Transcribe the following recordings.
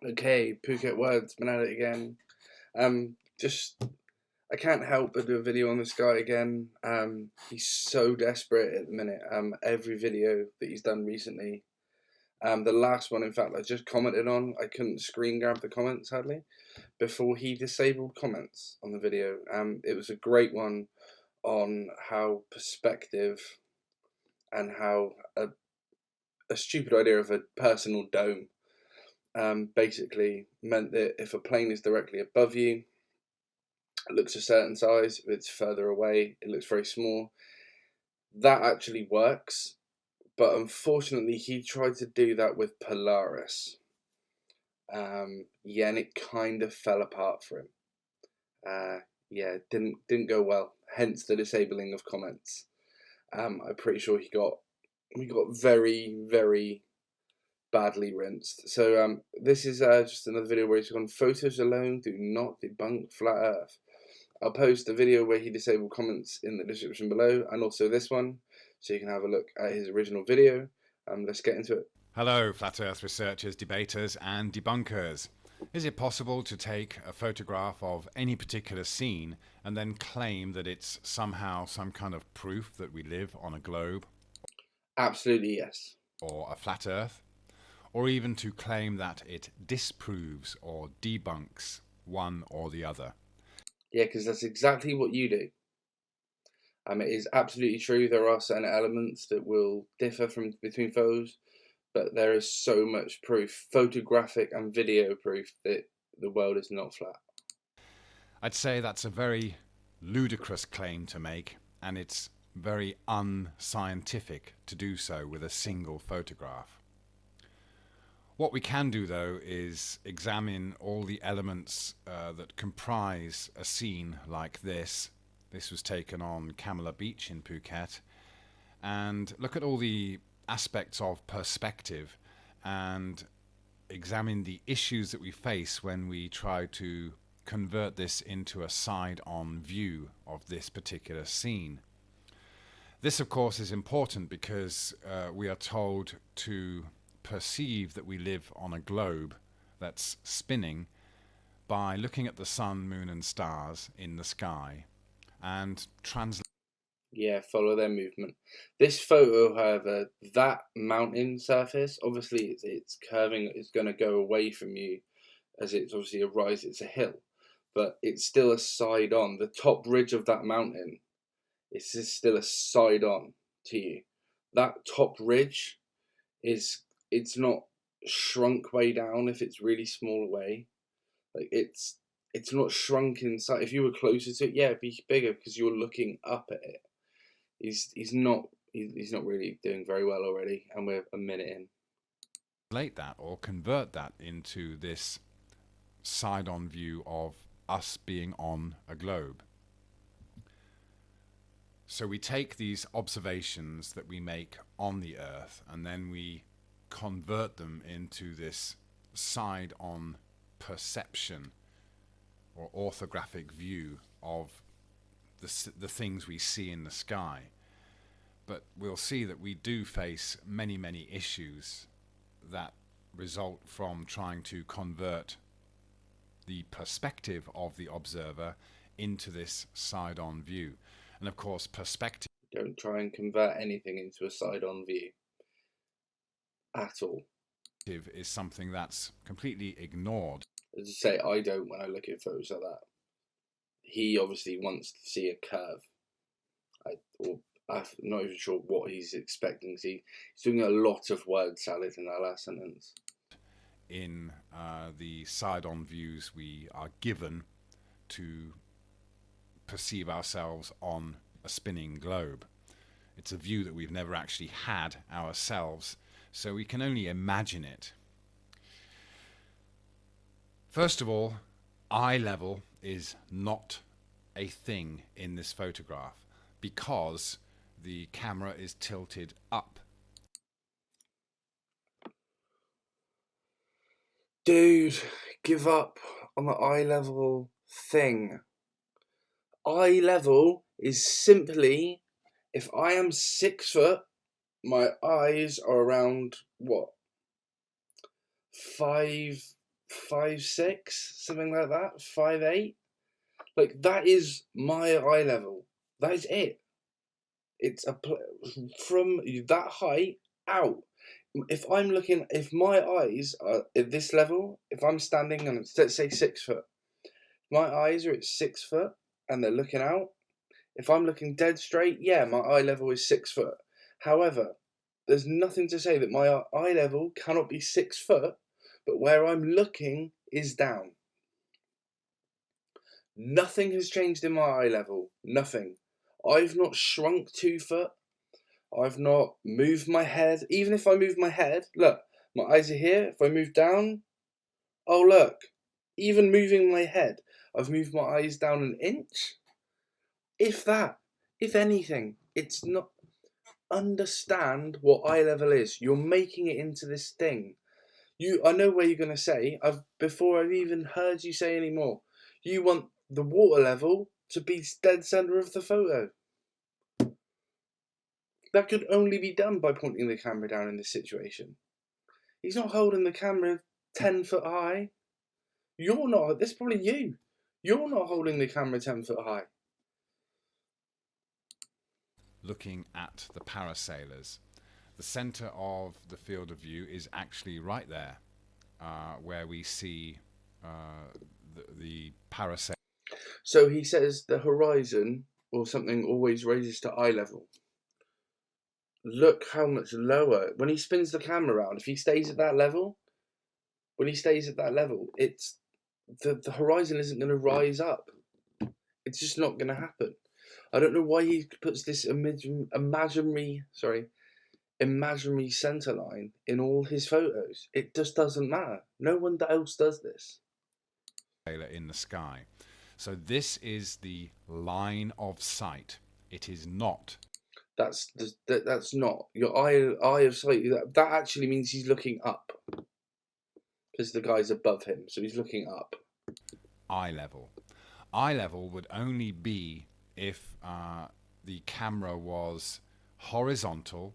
Okay, Phuket Word's been at it again. Just I can't help but do a video on this guy again. He's so desperate at the minute. Every video that he's done recently. The last one, in fact, I just commented on. I couldn't screen grab the comments sadly before he disabled comments on the video. It was a great one on how perspective and how a stupid idea of a personal dome basically meant that if a plane is directly above you, it looks a certain size. If it's further away, it looks very small. That actually works, but unfortunately, he tried to do that with Polaris. Yeah, and it kind of fell apart for him. Yeah, didn't go well. Hence the disabling of comments. I'm pretty sure he got very badly rinsed. So this is just another video where he's gone, photos alone do not debunk flat earth. I'll post a video where he disabled comments in the description below, and also this one, so you can have a look at his original video. Let's get into it. Hello, flat earth researchers, debaters and debunkers. Is it possible to take a photograph of any particular scene and then claim that it's somehow some kind of proof that we live on a globe Absolutely yes. or a flat earth? Or even to claim that it disproves or debunks one or the other? Yeah, because that's exactly what you do. It is absolutely true there are certain elements that will differ from between photos, but there is so much proof, photographic and video proof, that the world is not flat. I'd say that's a very ludicrous claim to make, and it's very unscientific to do so with a single photograph. What we can do, though, is examine all the elements that comprise a scene like this. This was taken on Kamala Beach in Phuket, and look at all the aspects of perspective and examine the issues that we face when we try to convert this into a side-on view of this particular scene. This, of course, is important because we are told to perceive that we live on a globe that's spinning by looking at the sun, moon and stars in the sky and Yeah, follow their movement. This photo, however, that mountain surface, obviously it's curving, it's going to go away from you as it's obviously a rise, it's a hill, but it's still a side on. The top ridge of that mountain is still a side on to you. That top ridge it's not shrunk way down if it's really small away. Like it's not shrunk inside. If you were closer to it, yeah, it'd be bigger because you're looking up at it. He's not really doing very well already, and we're a minute in. translate that or convert that into this side-on view of us being on a globe. So we take these observations that we make on the Earth and then we convert them into this side-on perception or orthographic view of the things we see in the sky. But we'll see that we do face many issues that result from trying to convert the perspective of the observer into this side-on view. And of course, perspective Don't try and convert anything into a side-on view at all. is something that's completely ignored. As I say, I don't when I look at photos like that. He obviously wants to see a curve. I'm not even sure what he's expecting. He's doing a lot of word salad in that last sentence. In the side-on views we are given to perceive ourselves on a spinning globe. It's a view that we've never actually had ourselves, so we can only imagine it. First of all, eye level is not a thing in this photograph because the camera is tilted up. Dude, give up on the eye level thing. Eye level is simply, if I am 6 foot, my eyes are around what, 5'6", something like that, 5'8". Like, that is my eye level. That is it. It's from that height out. If my eyes are at this level, if I'm standing and let's say 6 foot, my eyes are at 6 foot and they're looking out. If I'm looking dead straight, yeah, my eye level is 6 foot. However, there's nothing to say that my eye level cannot be 6 foot, but where I'm looking is down. Nothing has changed in my eye level. Nothing. I've not shrunk 2 foot. I've not moved my head. Even if I move my head, look, my eyes are here. If I move down, oh look, even moving my head, I've moved my eyes down an inch. If that, if anything, it's not. Understand what eye level is. You're making it into this thing. I know where you're gonna say. Before I've even heard you say any more. You want the water level to be dead center of the photo. That could only be done by pointing the camera down in this situation. He's not holding the camera 10 foot high. You're not. This is probably you. You're not holding the camera 10 foot high. Looking at the parasailers. The center of the field of view is actually right there, where we see the parasail. So he says the horizon or something always raises to eye level. Look how much lower. When he spins the camera around, if he stays at that level, it's the horizon isn't going to rise up. It's just not going to happen. I don't know why he puts this imaginary center line in all his photos. It just doesn't matter. No one else does this. In the sky. So this is the line of sight. It is not. That's not your eye of sight. That actually means he's looking up, because the guy's above him, so he's looking up. Eye level. Eye level would only be if the camera was horizontal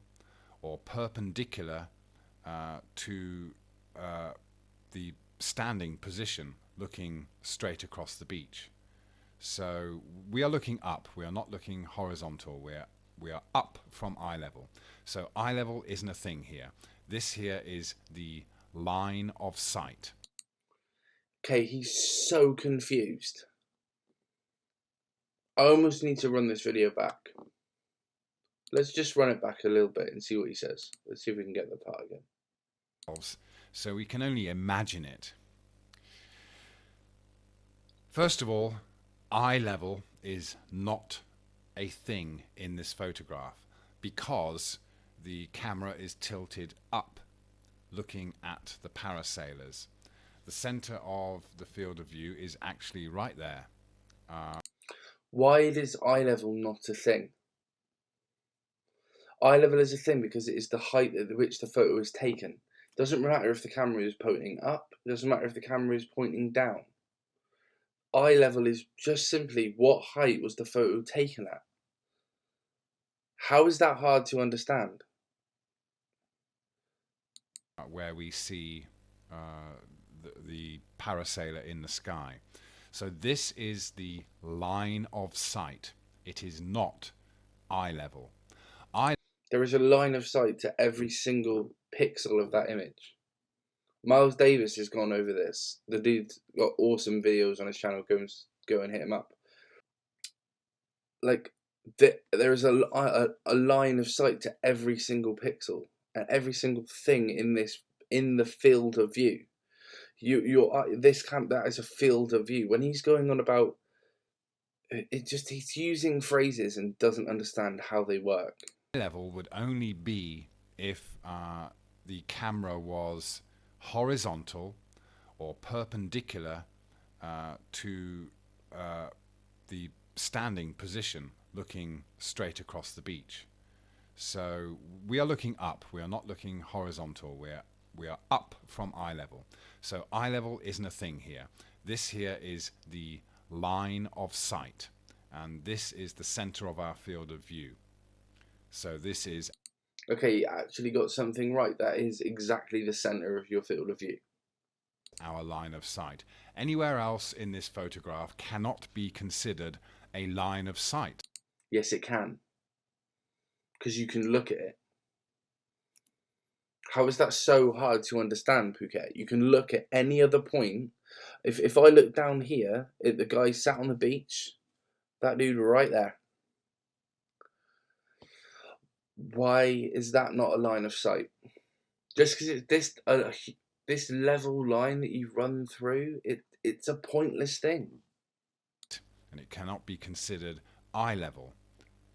or perpendicular to the standing position, looking straight across the beach. So we are looking up. We are not looking horizontal. We are up from eye level. So eye level isn't a thing here. This here is the line of sight. Okay, he's so confused. I almost need to run this video back. Let's just run it back a little bit and see what he says. Let's see if we can get the part again. So we can only imagine it. First of all, eye level is not a thing in this photograph because the camera is tilted up, looking at the parasailers. The center of the field of view is actually right there. Why is eye level not a thing? Eye level is a thing because it is the height at which the photo is taken. It doesn't matter if the camera is pointing up. It doesn't matter if the camera is pointing down. Eye level is just simply what height was the photo taken at. How is that hard to understand? Where we see the parasailer in the sky. So this is the line of sight. It is not eye level. There is a line of sight to every single pixel of that image. Miles Davis has gone over this. The dude's got awesome videos on his channel. Go and hit him up. Like, there is a line of sight to every single pixel and every single thing in the field of view. That is a field of view. When he's going on about he's using phrases and doesn't understand how they work. Level would only be if the camera was horizontal or perpendicular to the standing position, looking straight across the beach. So we are looking up. We are not looking horizontal. We are up from eye level. So eye level isn't a thing here. This here is the line of sight, and this is the center of our field of view. So this is... Okay, you actually got something right. That is exactly the center of your field of view. our line of sight. Anywhere else in this photograph cannot be considered a line of sight. Yes, it can. Because you can look at it. How is that so hard to understand, Phuket? You can look at any other point. If I look down here at the guy sat on the beach, that dude right there. Why is that not a line of sight? Just because it's this level line that you run through, it's a pointless thing. And it cannot be considered eye level.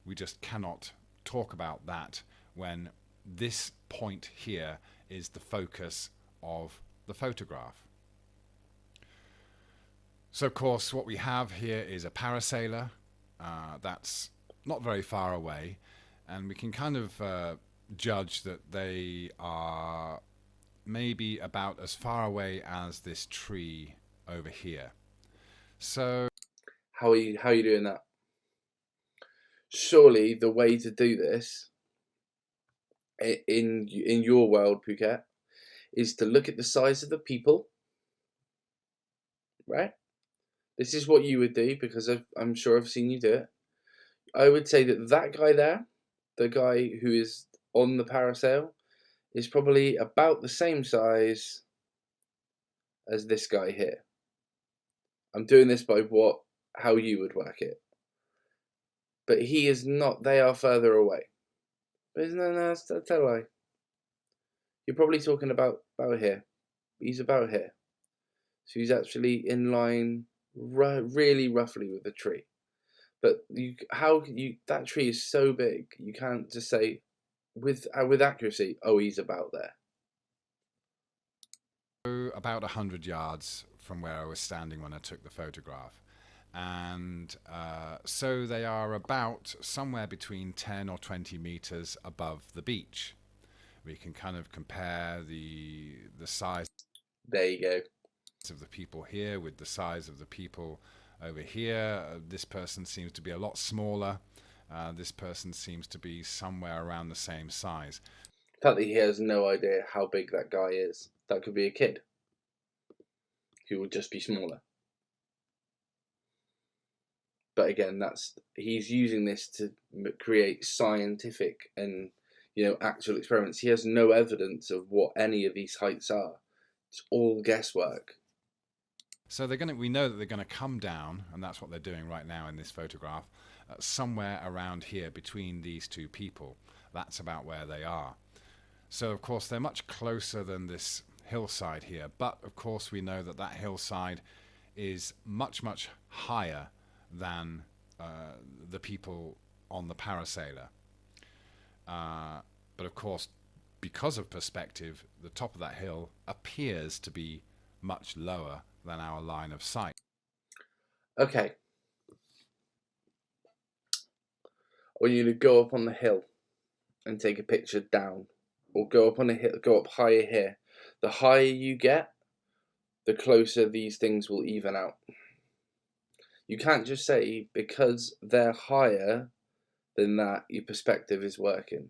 We just cannot talk about that when this point here is the focus of the photograph. So of course what we have here is a parasailer that's not very far away, and we can kind of judge that they are maybe about as far away as this tree over here. So How are you doing that? Surely the way to do this in your world, Phuket, is to look at the size of the people, right? This is what you would do, because I'm sure I've seen you do it. I would say that guy there, the guy who is on the parasail, is probably about the same size as this guy here. I'm doing this by how you would work it. But he is not, they are further away. But no, that's a lie. You're probably talking about here. He's about here. So he's actually in line really roughly with the tree. But that tree is so big, you can't just say with accuracy, oh, he's about there. About 100 yards from where I was standing when I took the photograph. And so they are about somewhere between 10 or 20 meters above the beach. We can kind of compare the size. There you go. Of the people here with the size of the people over here. This person seems to be a lot smaller. This person seems to be somewhere around the same size. The fact that he has no idea how big that guy is. That could be a kid who would just be smaller. But again, he's using this to create scientific and actual experiments. He has no evidence of what any of these heights are. It's all guesswork. So we know that they're going to come down, and that's what they're doing right now in this photograph, somewhere around here between these two people. That's about where they are. So of course they're much closer than this hillside here, but of course we know that hillside is much, much higher than the people on the parasailer. But of course, because of perspective, the top of that hill appears to be much lower than our line of sight. Okay. I want you to go up on the hill and take a picture down, or go up on a hill, go up higher here. The higher you get, the closer these things will even out. You can't just say because they're higher than that, your perspective is working.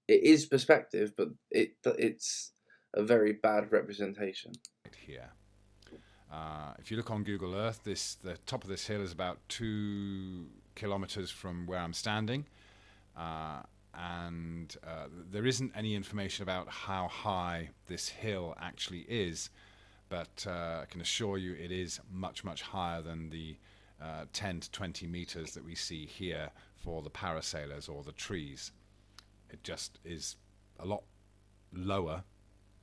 It is perspective, but it's a very bad representation. Here. If you look on Google Earth, the top of this hill is about 2 kilometers from where I'm standing, and there isn't any information about how high this hill actually is, but I can assure you it is much, much higher than the 10 to 20 meters that we see here for the parasailers or the trees. It just is a lot lower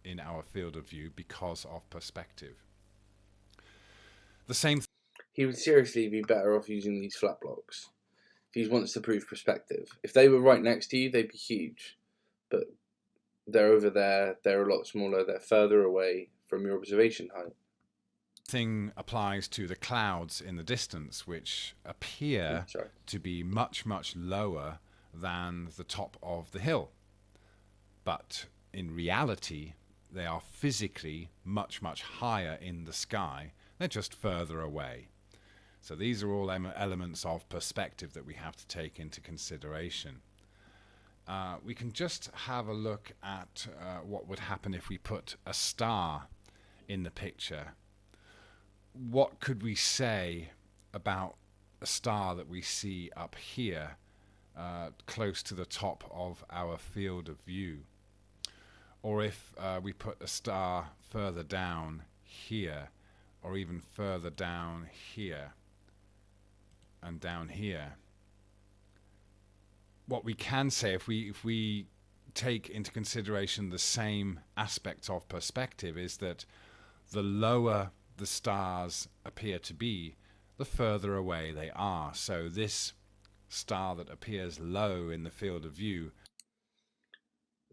in our field of view because of perspective. The same. He would seriously be better off using these flat blocks if he wants to prove perspective. If they were right next to you, they'd be huge. But they're over there, they're a lot smaller, they're further away from your observation height. Thing applies to the clouds in the distance, which appear to be much, much lower than the top of the hill. But in reality, they are physically much, much higher in the sky. They're just further away. So these are all elements of perspective that we have to take into consideration. We can just have a look at what would happen if we put a star in the picture, what could we say about a star that we see up here, close to the top of our field of view? Or if we put a star further down here, or even further down here and down here, what we can say, if we take into consideration the same aspects of perspective, is that the lower the stars appear to be, the further away they are. So this star that appears low in the field of view,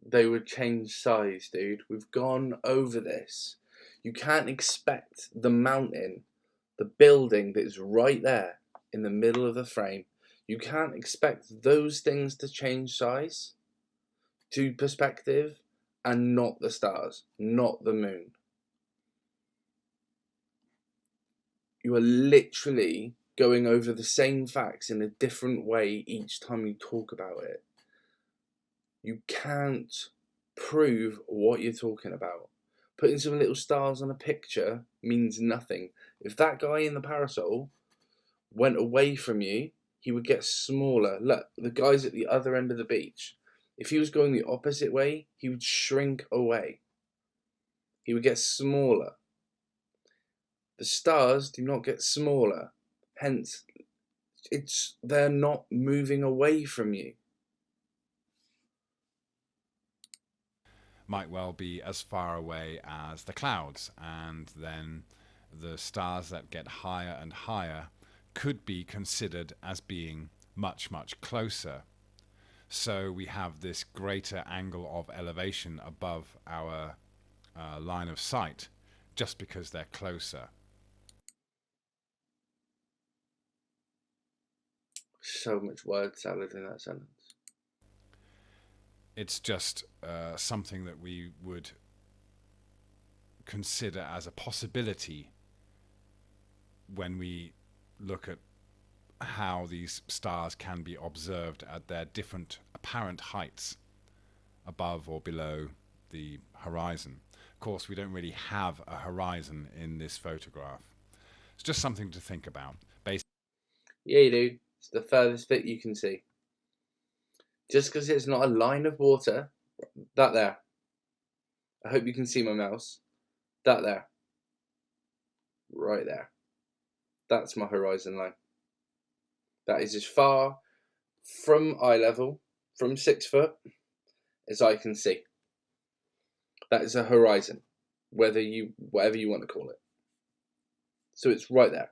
they would change size, dude. We've gone over this. You can't expect the mountain, the building that is right there in the middle of the frame, you can't expect those things to change size to perspective, and not the stars, not the moon. You are literally going over the same facts in a different way each time you talk about it. You can't prove what you're talking about. Putting some little stars on a picture means nothing. If that guy in the parasol went away from you, he would get smaller. Look, the guy's at the other end of the beach. If he was going the opposite way, he would shrink away. He would get smaller. The stars do not get smaller. Hence, they're not moving away from you. might well be as far away as the clouds, and then the stars that get higher and higher could be considered as being much, much closer. So we have this greater angle of elevation above our line of sight just because they're closer. So much word salad in that sentence. It's just something that we would consider as a possibility when we look at how these stars can be observed at their different apparent heights above or below the horizon. Of course, we don't really have a horizon in this photograph. It's just something to think about. Yeah, you do. It's the furthest bit you can see. Just because it's not a line of water, that there. I hope you can see my mouse. That there. Right there. That's my horizon line. That is as far from eye level, from 6 foot, as I can see. That is a horizon, whatever you want to call it. So it's right there.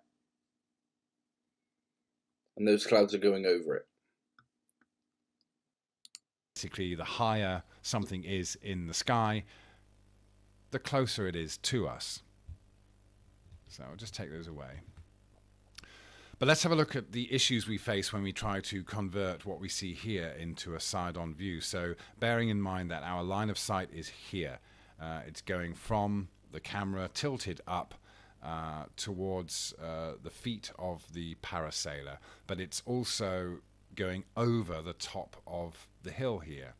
And those clouds are going over it. Basically, the higher something is in the sky, the closer it is to us. So I'll just take those away. But let's have a look at the issues we face when we try to convert what we see here into a side-on view. So bearing in mind that our line of sight is here. It's going from the camera tilted up towards the feet of the parasailer, but it's also going over the top of the hill here.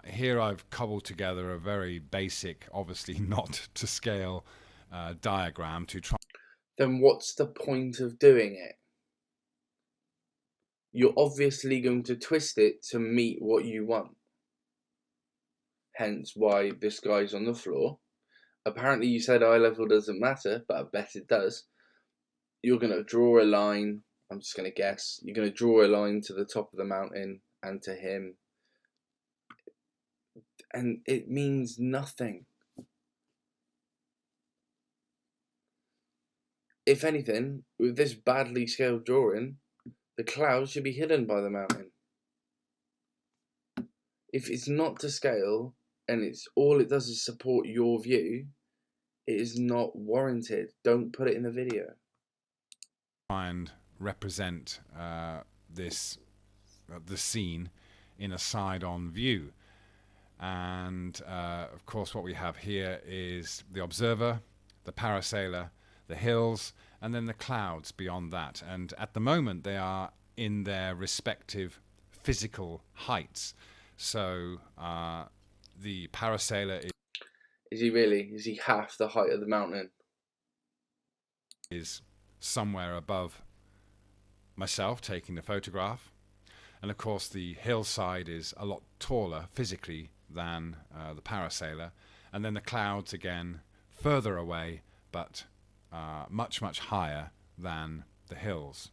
Here I've cobbled together a very basic, obviously not to scale diagram to try. Then what's the point of doing it? You're obviously going to twist it to meet what you want. Hence why this guy's on the floor. Apparently you said eye level doesn't matter, but I bet it does. You're going to draw a line, I'm just going to guess, you're going to draw a line to the top of the mountain and to him. And it means nothing. If anything, with this badly scaled drawing, the clouds should be hidden by the mountain. If it's not to scale, and it's all it does is support your view, it is not warranted. Don't put it in the video. And represent the scene in a side-on view. And of course what we have here is the observer, the parasailer, the hills, and then the clouds beyond that. And at the moment they are in their respective physical heights. So the parasailer Is he really? Is he half the height of the mountain? Is somewhere above myself taking the photograph. And of course, the hillside is a lot taller physically than the parasailer. And then the clouds again further away, but much, much higher than the hills.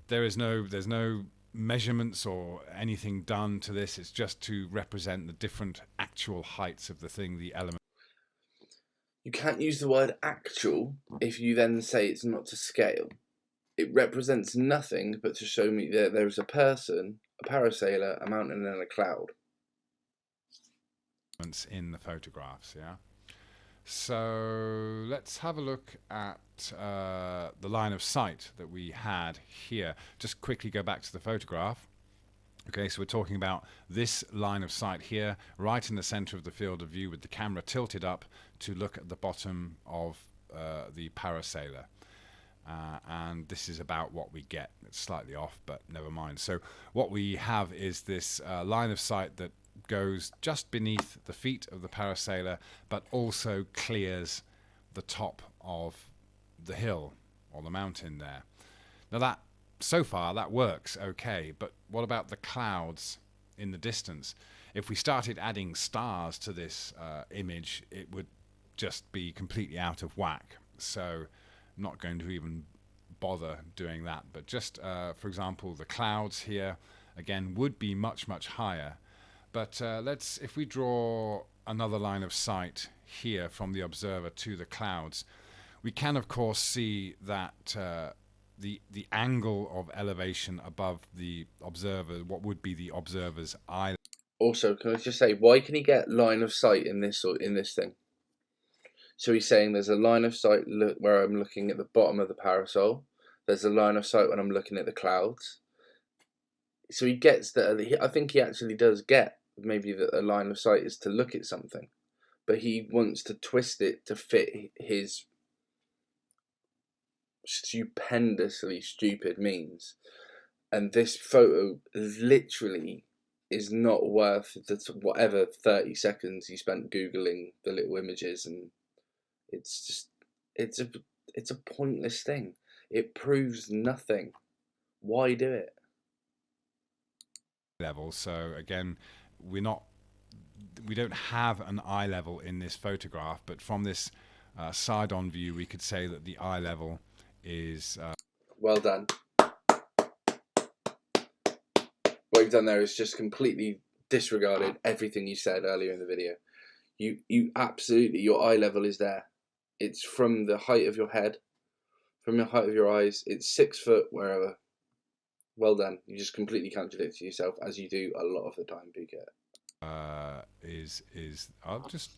There's no measurements or anything done to this. It's just to represent the different actual heights of the thing, the element. You can't use the word actual if you then say it's not to scale. It represents nothing but to show me that there's a person, a parasailer, a mountain, and a cloud. In the photographs, yeah. So let's have a look at the line of sight that we had here. Just quickly go back to the photograph. Okay, so we're talking about this line of sight here, right in the center of the field of view with the camera tilted up to look at the bottom of the parasailer. And this is about what we get. It's slightly off, but never mind. So what we have is this line of sight that goes just beneath the feet of the parasailer, but also clears the top of the hill or the mountain there. Now that, so far, that works okay, but what about the clouds in the distance? If we started adding stars to this image, it would just be completely out of whack. So I'm not going to even bother doing that, but just for example, the clouds here again would be much, much higher. But if we draw another line of sight here from the observer to the clouds, we can of course see that the angle of elevation above the observer, what would be the observer's eye. Also, can I just say, why can he get line of sight in this thing? So he's saying there's a line of sight where I'm looking at the bottom of the parasol. There's a line of sight when I'm looking at the clouds. So he gets that. I think he actually does get maybe that a line of sight is to look at something, but he wants to twist it to fit his stupendously stupid means. And this photo literally is not worth whatever 30 seconds he spent Googling the little images, and it's a pointless thing. It proves nothing. Why do it? Level. So again, we don't have an eye level in this photograph, but from this side-on view, we could say that the eye level is well done. What you've done there is just completely disregarded everything you said earlier in the video. You absolutely, your eye level is there. It's from the height of your head, from the height of your eyes. It's 6 foot wherever. Well done. You just completely contradicted yourself, as you do a lot of the time, Phuket.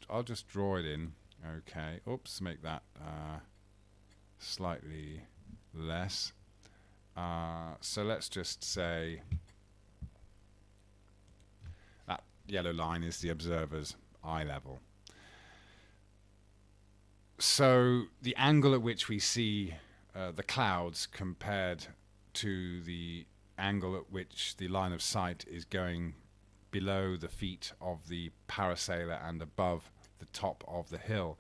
I'll just draw it in. Okay. Oops. Make that slightly less. So let's just say that yellow line is the observer's eye level. So the angle at which we see the clouds compared to the angle at which the line of sight is going below the feet of the parasailer and above the top of the hill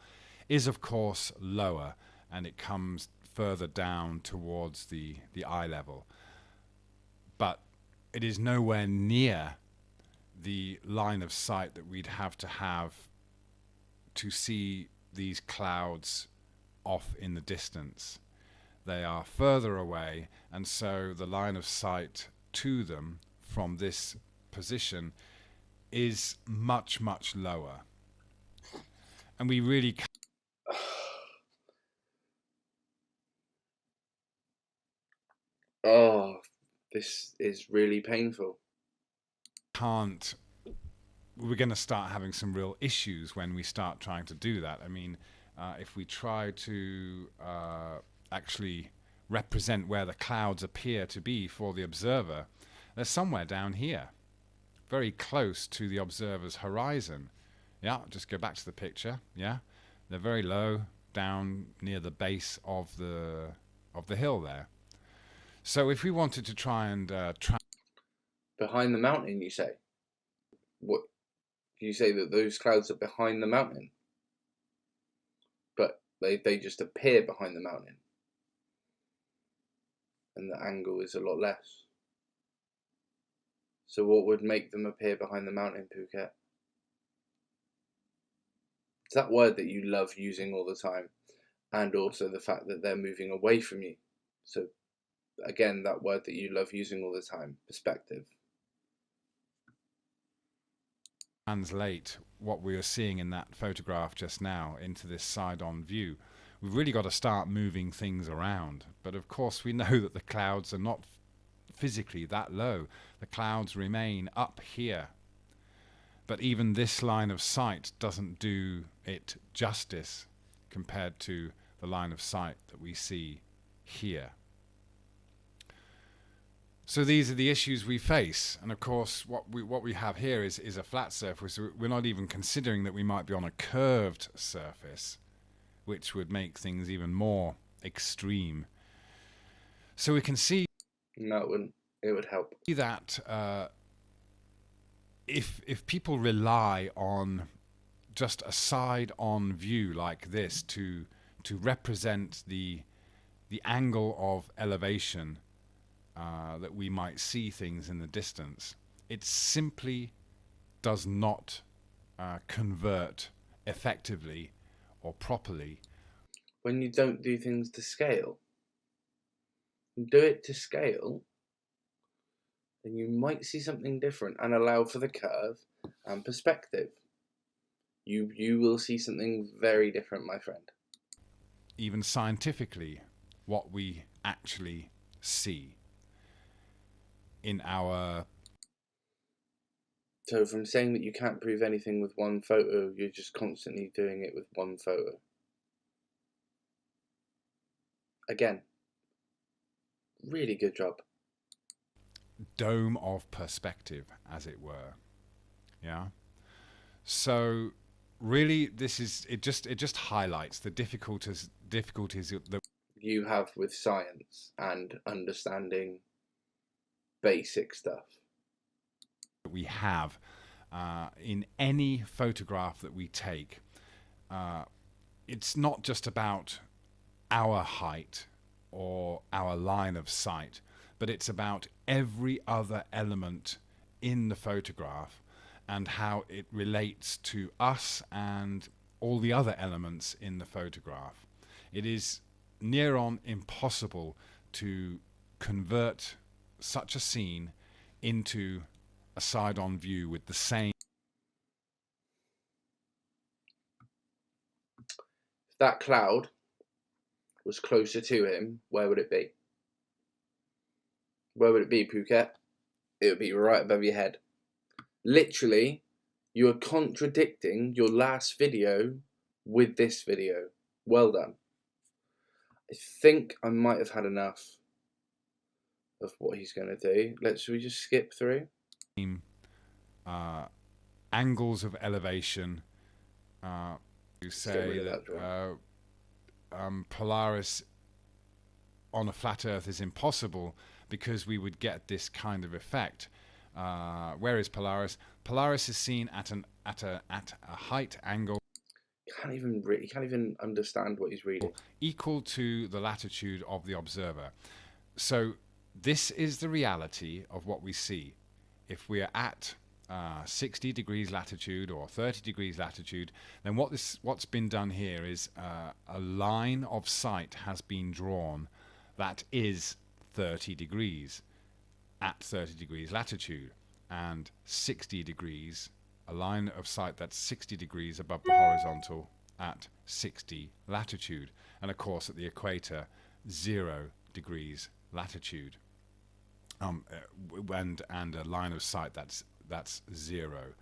is of course lower, and it comes further down towards the eye level. But it is nowhere near the line of sight that we'd have to see these clouds off in the distance. They are further away, and so the line of sight to them from this position is much, much lower. And we really Oh, this is really painful. We're going to start having some real issues when we start trying to do that. I mean, if we try to actually represent where the clouds appear to be for the observer, they're somewhere down here, very close to the observer's horizon. Yeah, just go back to the picture. Yeah, they're very low down near the base of the hill there. So if we wanted to try and behind the mountain, you say? What? You say that those clouds are behind the mountain, but they just appear behind the mountain, and the angle is a lot less. So what would make them appear behind the mountain, Phuket? It's that word that you love using all the time, and also the fact that they're moving away from you. So again, that word that you love using all the time, perspective. Translate what we are seeing in that photograph just now into this side-on view. We've really got to start moving things around. But of course we know that the clouds are not physically that low. The clouds remain up here. But even this line of sight doesn't do it justice compared to the line of sight that we see here. So these are the issues we face, and of course what we have here is a flat surface. We're not even considering that we might be on a curved surface, which would make things even more extreme. So we can see No, it wouldn't. It would help. that if people rely on just a side-on view like this to represent the angle of elevation that we might see things in the distance, it simply does not convert effectively or properly. When you don't do things to scale, do it to scale, then you might see something different and allow for the curve and perspective. You will see something very different, my friend. Even scientifically, what we actually see in our... So from saying that you can't prove anything with one photo, you're just constantly doing it with one photo. Again, really good job. Dome of perspective, as it were. Yeah. So really, this is it. Just highlights the difficulties that you have with science and understanding basic stuff we have in any photograph that we take. It's not just about our height or our line of sight, but it's about every other element in the photograph and how it relates to us and all the other elements in the photograph. It is near on impossible to convert such a scene into a side-on view with the same... If that cloud was closer to him, where would it be? Where would it be, Phuket? It would be right above your head. Literally, you are contradicting your last video with this video. Well done. I think I might have had enough of what he's going to do. Should we just skip through? Angles of elevation. You say that Polaris on a flat Earth is impossible because we would get this kind of effect. Where is Polaris? Polaris is seen at a height angle. You can't even understand what he's reading. Equal to the latitude of the observer. So this is the reality of what we see. If we are at 60 degrees latitude or 30 degrees latitude, then what's been done here is a line of sight has been drawn that is 30 degrees at 30 degrees latitude, and 60 degrees, a line of sight that's 60 degrees above the horizontal at 60 latitude, and of course at the equator 0 degrees latitude, and a line of sight that's 0.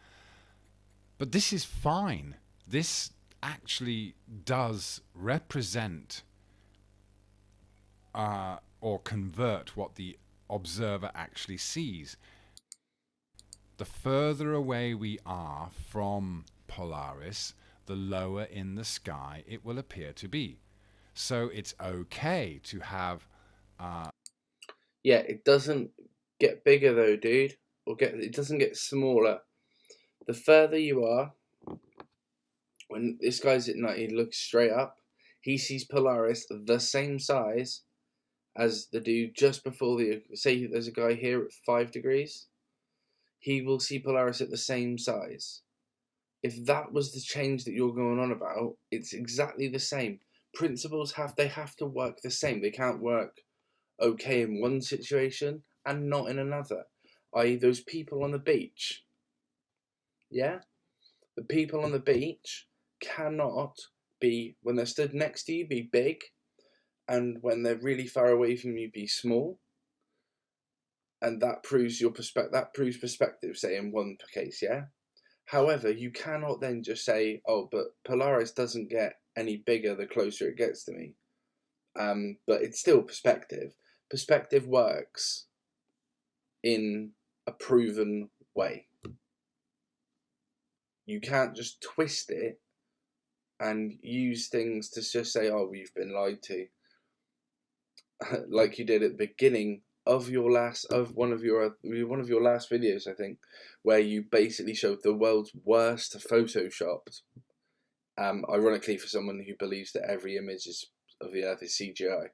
But this is fine. This actually does represent or convert what the observer actually sees. The further away we are from Polaris, the lower in the sky it will appear to be. So it's okay to have... Yeah, it doesn't get bigger though, dude. It doesn't get smaller. The further you are, when this guy's at night, he looks straight up. He sees Polaris the same size as the dude just before the. Say there's a guy here at 5 degrees. He will see Polaris at the same size. If that was the change that you're going on about, it's exactly the same. Principles have to work the same. They can't work okay in one situation and not in another. I.e., those people on the beach. Yeah? The people on the beach cannot be, when they're stood next to you, be big, and when they're really far away from you, be small. And that proves perspective, say, in one case, yeah? However, you cannot then just say, oh, but Polaris doesn't get any bigger the closer it gets to me. But it's still perspective. Perspective works in a proven way. You can't just twist it and use things to just say, oh, you've been lied to. Like you did at the beginning of one of your last videos, I think, where you basically showed the world's worst photoshopped. Ironically, for someone who believes that every image of the Earth is CGI,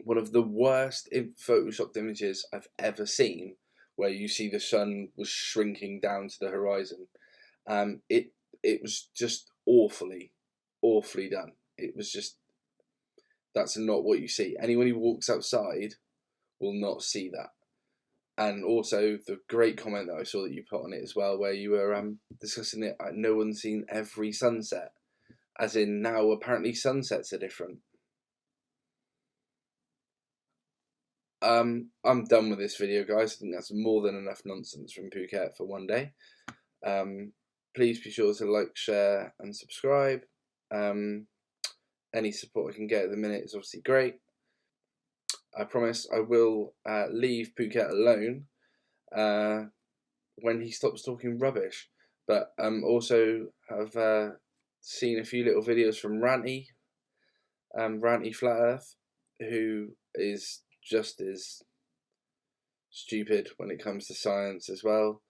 one of the worst photoshopped images I've ever seen, where you see the sun was shrinking down to the horizon. It was just awfully done. It was just, that's not what you see. Anyone who walks outside will not see that. And also the great comment that I saw that you put on it as well, where you were discussing it. No one's seen every sunset, as in now apparently sunsets are different. I'm done with this video, guys. I think that's more than enough nonsense from Phuket for one day. Please be sure to like, share, and subscribe. Any support I can get at the minute is obviously great. I promise I will leave Phuket alone when he stops talking rubbish. But also have seen a few little videos from Ranty Flat Earth, who is just as stupid when it comes to science as well,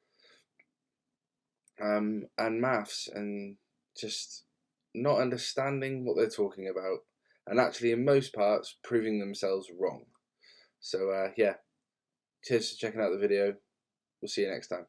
and maths, and just not understanding what they're talking about, and actually in most parts proving themselves wrong. So yeah, cheers for checking out the video. We'll see you next time.